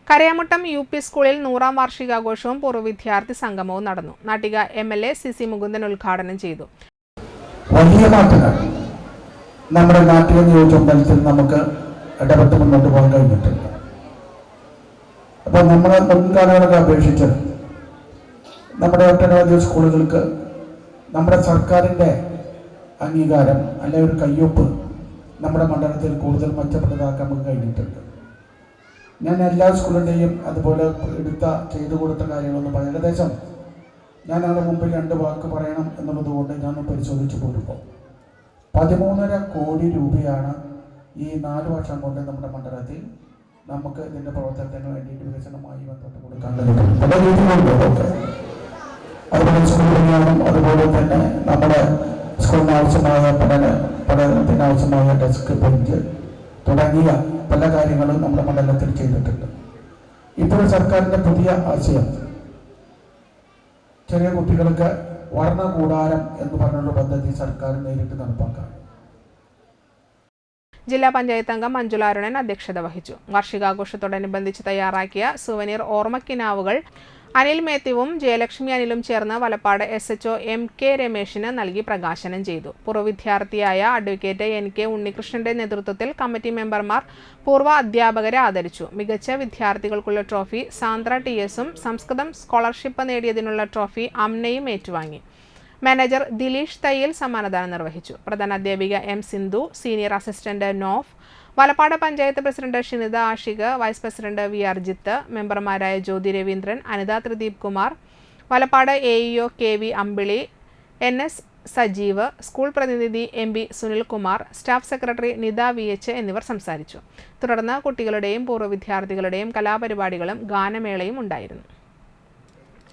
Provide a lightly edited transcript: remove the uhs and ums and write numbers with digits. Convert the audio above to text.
Karayamuttam UP സ്കൂളിൽ 100ാം വാർഷികാഘോഷവും പൂർവ്വ വിദ്യാർത്ഥി സംഗമവും നടന്നു. നാട്ടിക MLA CC മുകുന്ദൻ ഉദ്ഘാടനം ചെയ്തു. വലിയ മാറ്റങ്ങൾ നമ്മുടെ നാട്ടിക നിയോജകമണ്ഡലത്തിൽ നമുക്ക് ഇടപെട്ട് മുന്നോട്ട് പോകാൻ കഴിഞ്ഞിട്ടുണ്ട്. അപ്പോൾ നമ്മുടെ മുൻകാലങ്ങളൊക്കെ അപേക്ഷിച്ച് നമ്മുടെ ഒട്ടനവധി സ്കൂളുകൾക്ക് നമ്മുടെ സർക്കാരിൻ്റെ അംഗീകാരം അല്ലെങ്കിൽ ഒരു കയ്യൊപ്പ് നമ്മുടെ മണ്ഡലത്തിൽ കൂടുതൽ മെച്ചപ്പെട്ടതാക്കാൻ നമുക്ക് കഴിഞ്ഞിട്ടുണ്ട്. ഞാൻ എല്ലാ സ്കൂളിൻ്റെയും അതുപോലെ ചെയ്തു കൊടുത്ത കാര്യങ്ങളൊന്നും ഏകദേശം ഞാൻ അവിടെ മുമ്പിൽ 2 വാക്ക് പറയണം എന്നുള്ളതുകൊണ്ട് ഞാൻ പരിശോധിച്ച് പോരുമ്പോൾ 13.5 കോടി രൂപയാണ് ഈ 4 വർഷം കൊണ്ട് നമ്മുടെ മണ്ഡലത്തിൽ നമുക്ക് ഇതിൻ്റെ പ്രവർത്തനത്തിന് വേണ്ടിയിട്ട് വികസനമായി ബന്ധപ്പെട്ട് കൊടുക്കാൻ പല രീതികളുണ്ട്. അതുപോലെ സ്കൂൾ പണിയാനും അതുപോലെ തന്നെ നമ്മുടെ സ്കൂളിന് ആവശ്യമായ പഠനത്തിന് ആവശ്യമായ ഡെസ്ക് ബെഞ്ച് തുടങ്ങിയ പല കാര്യങ്ങളും നമ്മുടെ മണ്ഡലത്തിൽ ചെയ്തിട്ടുണ്ട്. ഇപ്പോൾ സർക്കാരിൻ്റെ പുതിയ ആശയം ചെറിയ കുട്ടികൾക്ക് വർണ്ണകൂടാരം എന്ന് പറഞ്ഞുള്ള പദ്ധതി സർക്കാർ നേരിട്ട് നടപ്പാക്കാം. ജില്ലാ പഞ്ചായത്ത് അംഗം മഞ്ജുള അരുണൻ അധ്യക്ഷത വഹിച്ചു. വാർഷികാഘോഷത്തോടനുബന്ധിച്ച് തയ്യാറാക്കിയ സുവനീർ ഓർമ്മക്കിനാവുകൾ അനിൽ മേത്യുവും ജയലക്ഷ്മി അനിലും ചേർന്ന് വലപ്പാട് SHO MK രമേശിന് നൽകി പ്രകാശനം ചെയ്തു. പൂർവ്വ വിദ്യാർത്ഥിയായ അഡ്വക്കേറ്റ് NK ഉണ്ണികൃഷ്ണന്റെ നേതൃത്വത്തിൽ കമ്മിറ്റി മെമ്പർമാർ പൂർവ്വ അധ്യാപകരെ ആദരിച്ചു. മികച്ച വിദ്യാർത്ഥികൾക്കുള്ള ട്രോഫി സാന്ദ്ര TSഉം സംസ്കൃതം സ്കോളർഷിപ്പ് നേടിയതിനുള്ള ട്രോഫി അമ്നയും ഏറ്റുവാങ്ങി. മാനേജർ ദിലീഷ് തയ്യിൽ സമ്മാനദാനം നിർവഹിച്ചു. പ്രധാന അധ്യാപിക M സിന്ധു, സീനിയർ അസിസ്റ്റന്റ് നോഫ്, Valappad panchayat president Shinitha Ashiq, vice president VR Jith, മെമ്പർമാരായ Jyothi Raveendran, Anitha Thrideep Kumar, Valappad AEO KV Ambili, NS Sajeev, school പ്രതിനിധി MB Sunilkumar, staff secretary Nitha VH എന്നിവർ സംസാരിച്ചു. തുടർന്ന് കുട്ടികളുടെയും പൂർവ്വ വിദ്യാർത്ഥികളുടെയും കലാപരിപാടികളും ഗാനമേളയും ഉണ്ടായിരുന്നു.